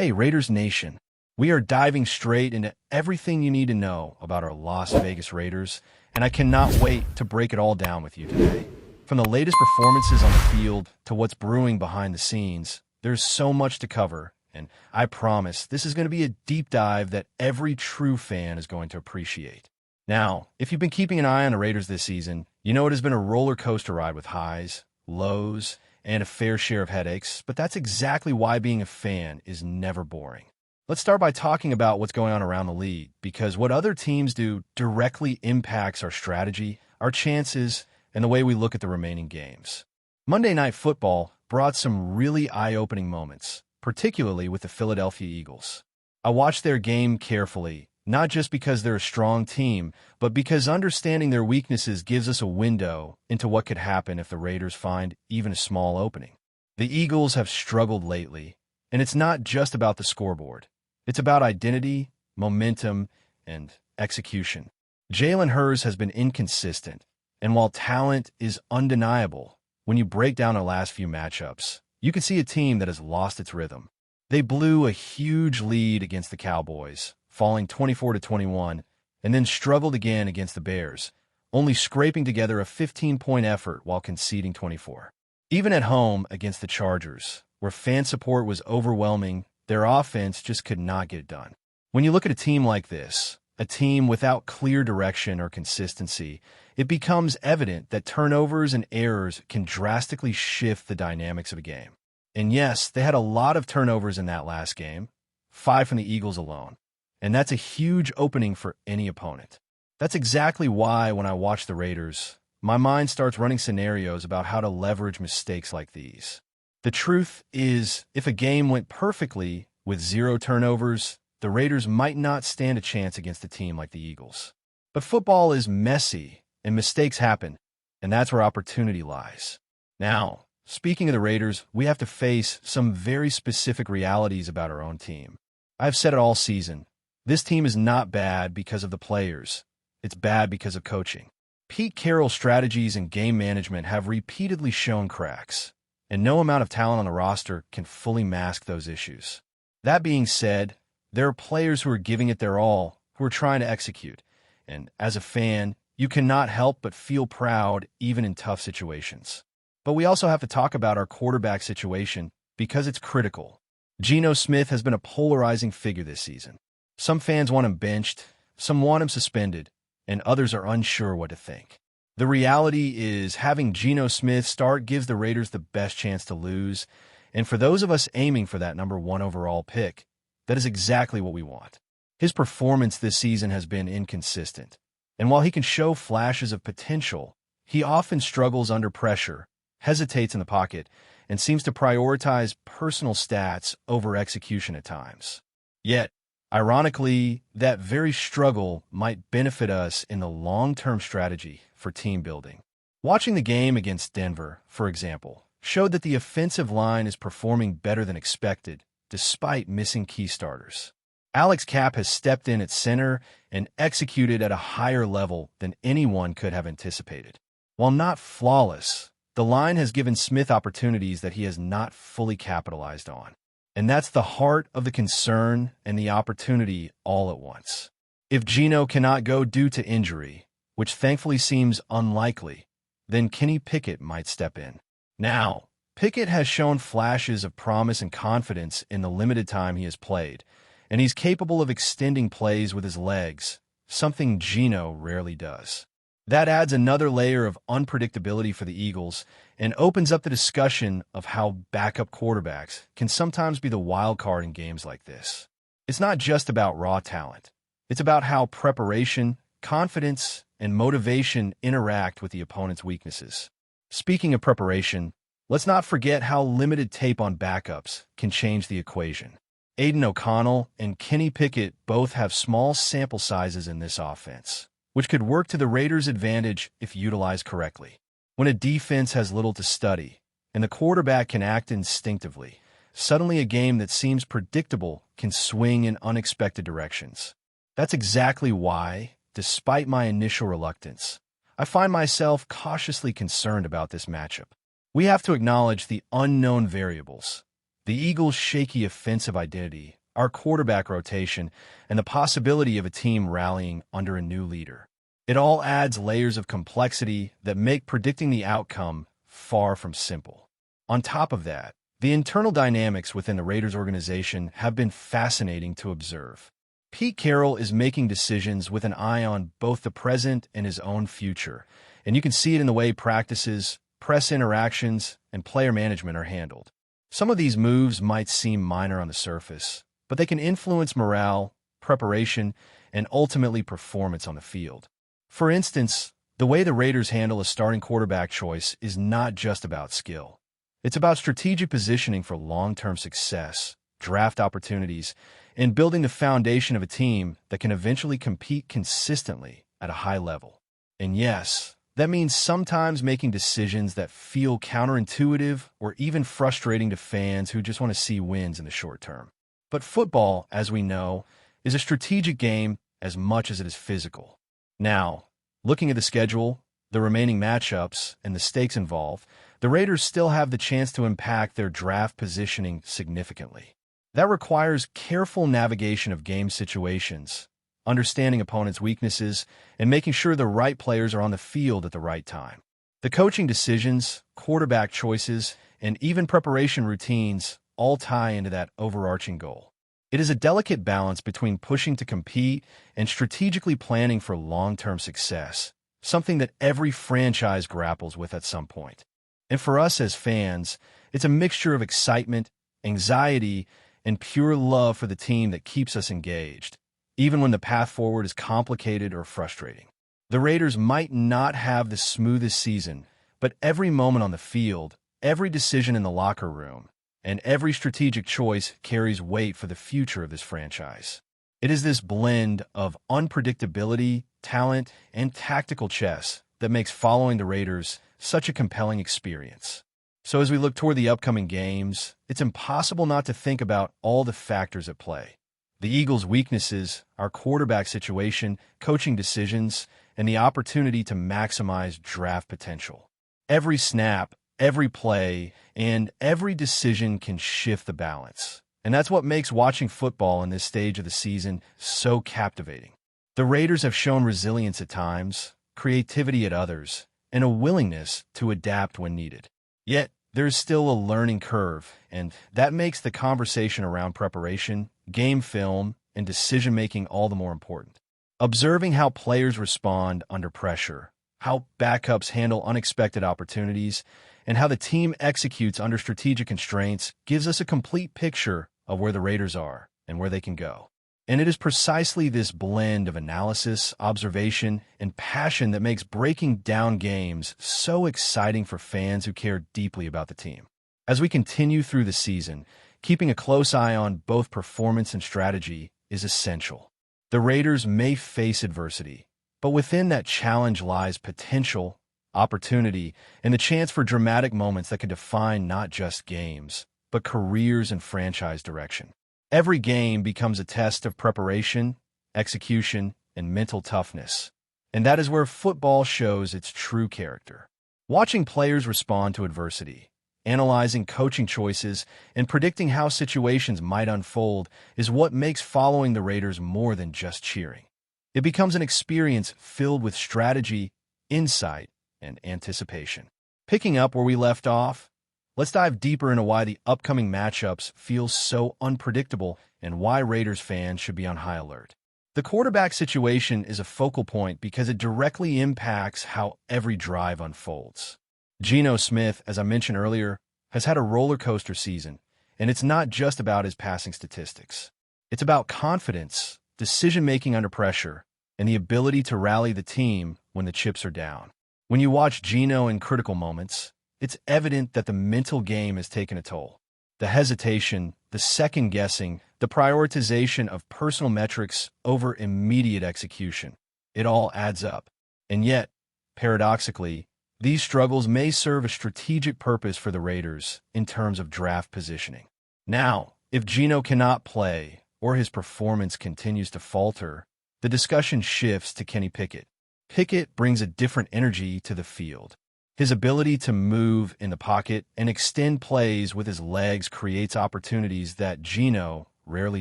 Hey, Raiders Nation. We are diving straight into everything you need to know about our Las Vegas Raiders, and I cannot wait to break it all down with you today. From the latest performances on the field to what's brewing behind the scenes, there's so much to cover, and I promise this is going to be a deep dive that every true fan is going to appreciate. Now, if you've been keeping an eye on the Raiders this season, you know it has been a roller coaster ride with highs, lows, and a fair share of headaches, but that's exactly why being a fan is never boring. Let's start by talking about what's going on around the league, because what other teams do directly impacts our strategy, our chances, and the way we look at the remaining games. Monday Night Football brought some really eye-opening moments, particularly with the Philadelphia Eagles. I watched their game carefully, not just because they're a strong team, but because understanding their weaknesses gives us a window into what could happen if the Raiders find even a small opening. The Eagles have struggled lately, and it's not just about the scoreboard. It's about identity, momentum, and execution. Jalen Hurts has been inconsistent, and while talent is undeniable, when you break down the last few matchups, you can see a team that has lost its rhythm. They blew a huge lead against the Cowboys, falling 24-21, and then struggled again against the Bears, only scraping together a 15-point effort while conceding 24. Even at home against the Chargers, where fan support was overwhelming, their offense just could not get it done. When you look at a team like this, a team without clear direction or consistency, it becomes evident that turnovers and errors can drastically shift the dynamics of a game. And yes, they had a lot of turnovers in that last game, 5 from the Eagles alone. And that's a huge opening for any opponent. That's exactly why when I watch the Raiders, my mind starts running scenarios about how to leverage mistakes like these. The truth is, if a game went perfectly with 0 turnovers, the Raiders might not stand a chance against a team like the Eagles. But football is messy, and mistakes happen, and that's where opportunity lies. Now, speaking of the Raiders, we have to face some very specific realities about our own team. I've said it all season. This team is not bad because of the players. It's bad because of coaching. Pete Carroll's strategies and game management have repeatedly shown cracks, and no amount of talent on the roster can fully mask those issues. That being said, there are players who are giving it their all, who are trying to execute, and as a fan, you cannot help but feel proud even in tough situations. But we also have to talk about our quarterback situation because it's critical. Geno Smith has been a polarizing figure this season. Some fans want him benched, some want him suspended, and others are unsure what to think. The reality is having Geno Smith start gives the Raiders the best chance to lose, and for those of us aiming for that number 1 overall pick, that is exactly what we want. His performance this season has been inconsistent, and while he can show flashes of potential, he often struggles under pressure, hesitates in the pocket, and seems to prioritize personal stats over execution at times. Yet, ironically, that very struggle might benefit us in the long-term strategy for team building. Watching the game against Denver, for example, showed that the offensive line is performing better than expected, despite missing key starters. Alex Kapp has stepped in at center and executed at a higher level than anyone could have anticipated. While not flawless, the line has given Smith opportunities that he has not fully capitalized on. And that's the heart of the concern and the opportunity all at once. If Geno cannot go due to injury, which thankfully seems unlikely, then Kenny Pickett might step in. Now, Pickett has shown flashes of promise and confidence in the limited time he has played, and he's capable of extending plays with his legs, something Geno rarely does. That adds another layer of unpredictability for the Eagles and opens up the discussion of how backup quarterbacks can sometimes be the wild card in games like this. It's not just about raw talent. It's about how preparation, confidence, and motivation interact with the opponent's weaknesses. Speaking of preparation, let's not forget how limited tape on backups can change the equation. Aiden O'Connell and Kenny Pickett both have small sample sizes in this offense, which could work to the Raiders' advantage if utilized correctly. When a defense has little to study, and the quarterback can act instinctively, suddenly a game that seems predictable can swing in unexpected directions. That's exactly why, despite my initial reluctance, I find myself cautiously concerned about this matchup. We have to acknowledge the unknown variables, The Eagles' shaky offensive identity, our quarterback rotation, and the possibility of a team rallying under a new leader. It all adds layers of complexity that make predicting the outcome far from simple. On top of that, the internal dynamics within the Raiders organization have been fascinating to observe. Pete Carroll is making decisions with an eye on both the present and his own future, and you can see it in the way practices, press interactions, and player management are handled. Some of these moves might seem minor on the surface, but they can influence morale, preparation, and ultimately performance on the field. For instance, the way the Raiders handle a starting quarterback choice is not just about skill. It's about strategic positioning for long-term success, draft opportunities, and building the foundation of a team that can eventually compete consistently at a high level. And yes, that means sometimes making decisions that feel counterintuitive or even frustrating to fans who just want to see wins in the short term. But football, as we know, is a strategic game as much as it is physical. Now, looking at the schedule, the remaining matchups, and the stakes involved, the Raiders still have the chance to impact their draft positioning significantly. That requires careful navigation of game situations, understanding opponents' weaknesses, and making sure the right players are on the field at the right time. The coaching decisions, quarterback choices, and even preparation routines all tie into that overarching goal. It is a delicate balance between pushing to compete and strategically planning for long-term success, something that every franchise grapples with at some point. And for us as fans, it's a mixture of excitement, anxiety, and pure love for the team that keeps us engaged, even when the path forward is complicated or frustrating. The Raiders might not have the smoothest season, but every moment on the field, every decision in the locker room, and every strategic choice carries weight for the future of this franchise. It is this blend of unpredictability, talent, and tactical chess that makes following the Raiders such a compelling experience. So as we look toward the upcoming games, it's impossible not to think about all the factors at play. The Eagles' weaknesses, our quarterback situation, coaching decisions, and the opportunity to maximize draft potential. Every snap, every play, and every decision can shift the balance. And that's what makes watching football in this stage of the season so captivating. The Raiders have shown resilience at times, creativity at others, and a willingness to adapt when needed. Yet, there's still a learning curve, and that makes the conversation around preparation, game film, and decision-making all the more important. Observing how players respond under pressure, how backups handle unexpected opportunities, and how the team executes under strategic constraints gives us a complete picture of where the Raiders are and where they can go. And it is precisely this blend of analysis, observation, and passion that makes breaking down games so exciting for fans who care deeply about the team. As we continue through the season, keeping a close eye on both performance and strategy is essential. The Raiders may face adversity, but within that challenge lies potential, opportunity, and the chance for dramatic moments that can define not just games, but careers and franchise direction. Every game becomes a test of preparation, execution, and mental toughness, and that is where football shows its true character. Watching players respond to adversity, analyzing coaching choices, and predicting how situations might unfold is what makes following the Raiders more than just cheering. It becomes an experience filled with strategy, insight, and anticipation. Picking up where we left off, let's dive deeper into why the upcoming matchups feel so unpredictable and why Raiders fans should be on high alert. The quarterback situation is a focal point because it directly impacts how every drive unfolds. Geno Smith, as I mentioned earlier, has had a roller coaster season, and it's not just about his passing statistics. It's about confidence, decision-making under pressure, and the ability to rally the team when the chips are down. When you watch Geno in critical moments, it's evident that the mental game has taken a toll. The hesitation, the second-guessing, the prioritization of personal metrics over immediate execution. It all adds up. And yet, paradoxically, these struggles may serve a strategic purpose for the Raiders in terms of draft positioning. Now, if Geno cannot play or his performance continues to falter, the discussion shifts to Kenny Pickett. Pickett brings a different energy to the field. His ability to move in the pocket and extend plays with his legs creates opportunities that Geno rarely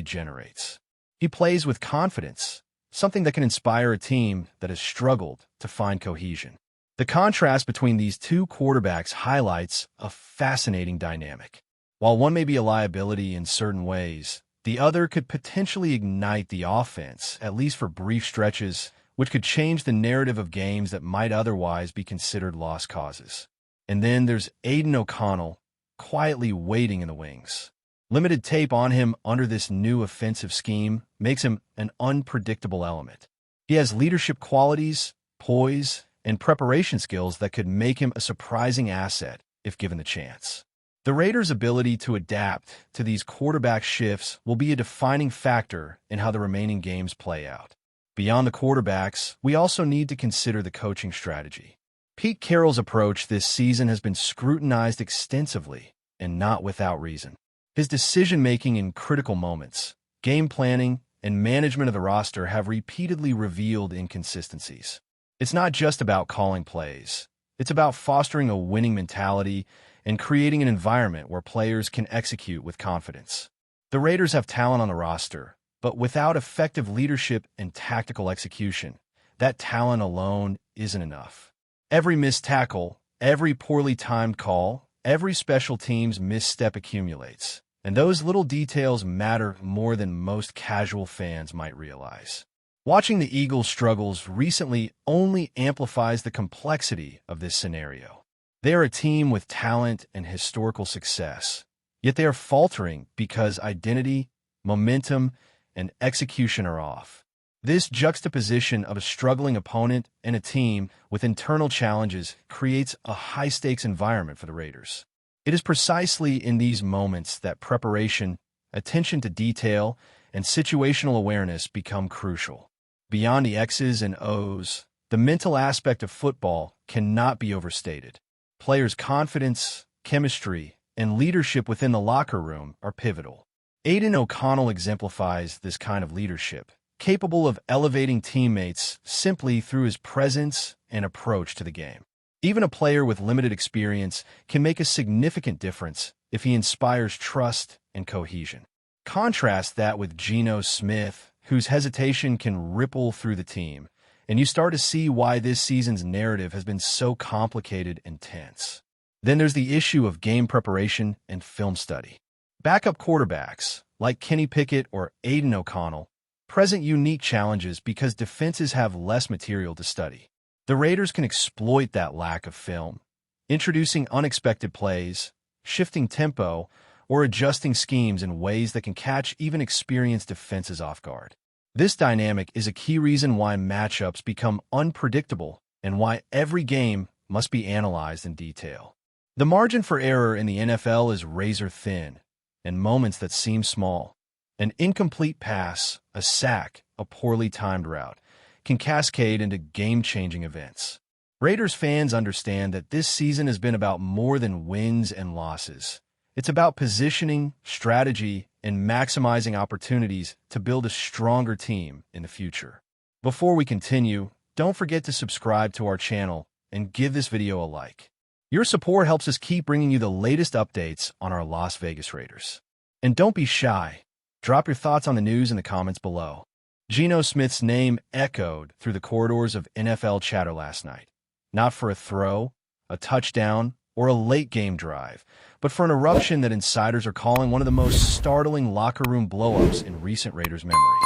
generates. He plays with confidence, something that can inspire a team that has struggled to find cohesion. The contrast between these two quarterbacks highlights a fascinating dynamic. While one may be a liability in certain ways, the other could potentially ignite the offense, at least for brief stretches, which could change the narrative of games that might otherwise be considered lost causes. And then there's Aidan O'Connell, quietly waiting in the wings. Limited tape on him under this new offensive scheme makes him an unpredictable element. He has leadership qualities, poise, and preparation skills that could make him a surprising asset if given the chance. The Raiders' ability to adapt to these quarterback shifts will be a defining factor in how the remaining games play out. Beyond the quarterbacks, we also need to consider the coaching strategy. Pete Carroll's approach this season has been scrutinized extensively, and not without reason. His decision-making in critical moments, game planning, and management of the roster have repeatedly revealed inconsistencies. It's not just about calling plays. It's about fostering a winning mentality and creating an environment where players can execute with confidence. The Raiders have talent on the roster, but without effective leadership and tactical execution, that talent alone isn't enough. Every missed tackle, every poorly timed call, every special teams misstep accumulates, and those little details matter more than most casual fans might realize. Watching the Eagles' struggles recently only amplifies the complexity of this scenario. They are a team with talent and historical success, yet they are faltering because identity, momentum, and execution are off. This juxtaposition of a struggling opponent and a team with internal challenges creates a high-stakes environment for the Raiders. It is precisely in these moments that preparation, attention to detail, and situational awareness become crucial. Beyond the X's and O's, the mental aspect of football cannot be overstated. Players' confidence, chemistry, and leadership within the locker room are pivotal. Aidan O'Connell exemplifies this kind of leadership, capable of elevating teammates simply through his presence and approach to the game. Even a player with limited experience can make a significant difference if he inspires trust and cohesion. Contrast that with Geno Smith, whose hesitation can ripple through the team, and you start to see why this season's narrative has been so complicated and tense. Then there's the issue of game preparation and film study. Backup quarterbacks, like Kenny Pickett or Aidan O'Connell, present unique challenges because defenses have less material to study. The Raiders can exploit that lack of film, introducing unexpected plays, shifting tempo, or adjusting schemes in ways that can catch even experienced defenses off guard. This dynamic is a key reason why matchups become unpredictable and why every game must be analyzed in detail. The margin for error in the NFL is razor thin, and moments that seem small, an incomplete pass, a sack, a poorly timed route, can cascade into game-changing events. Raiders fans understand that this season has been about more than wins and losses. It's about positioning, strategy, and maximizing opportunities to build a stronger team in the future. Before we continue, don't forget to subscribe to our channel and give this video a like. Your support helps us keep bringing you the latest updates on our Las Vegas Raiders. And don't be shy. Drop your thoughts on the news in the comments below. Geno Smith's name echoed through the corridors of NFL chatter last night, not for a throw, a touchdown, or a late-game drive, but for an eruption that insiders are calling one of the most startling locker room blow-ups in recent Raiders memory.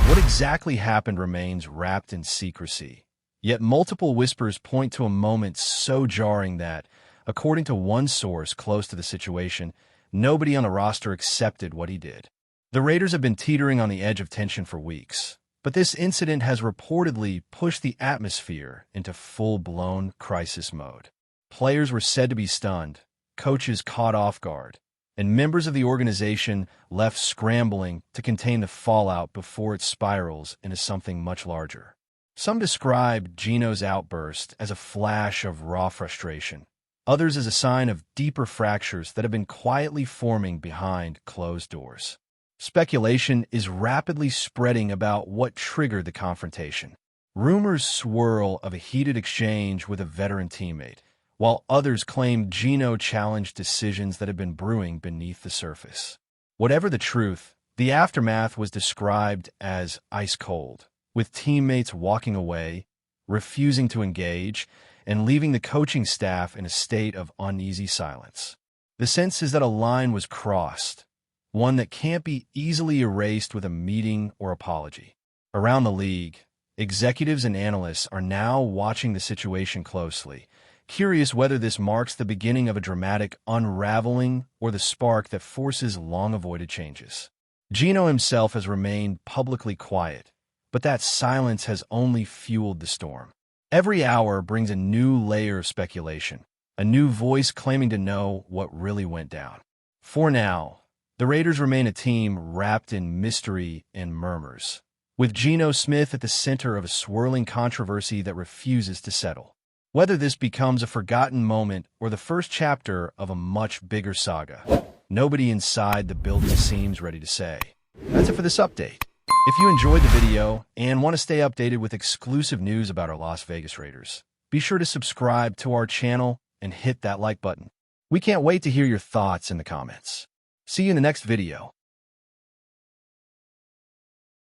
What exactly happened remains wrapped in secrecy, yet multiple whispers point to a moment so jarring that, according to one source close to the situation, nobody on the roster accepted what he did. The Raiders have been teetering on the edge of tension for weeks, but this incident has reportedly pushed the atmosphere into full-blown crisis mode. Players were said to be stunned, coaches caught off guard, and members of the organization left scrambling to contain the fallout before it spirals into something much larger. Some described Geno's outburst as a flash of raw frustration, others as a sign of deeper fractures that have been quietly forming behind closed doors. Speculation is rapidly spreading about what triggered the confrontation. Rumors swirl of a heated exchange with a veteran teammate, while others claimed Geno challenged decisions that had been brewing beneath the surface. Whatever the truth, the aftermath was described as ice cold, with teammates walking away, refusing to engage, and leaving the coaching staff in a state of uneasy silence. The sense is that a line was crossed, one that can't be easily erased with a meeting or apology. Around the league, executives and analysts are now watching the situation closely, curious whether this marks the beginning of a dramatic unraveling or the spark that forces long-avoided changes. Geno himself has remained publicly quiet, but that silence has only fueled the storm. Every hour brings a new layer of speculation, a new voice claiming to know what really went down. For now, the Raiders remain a team wrapped in mystery and murmurs, with Geno Smith at the center of a swirling controversy that refuses to settle. Whether this becomes a forgotten moment or the first chapter of a much bigger saga, nobody inside the building seems ready to say. That's it for this update. If you enjoyed the video and want to stay updated with exclusive news about our Las Vegas Raiders, be sure to subscribe to our channel and hit that like button. We can't wait to hear your thoughts in the comments. See you in the next video.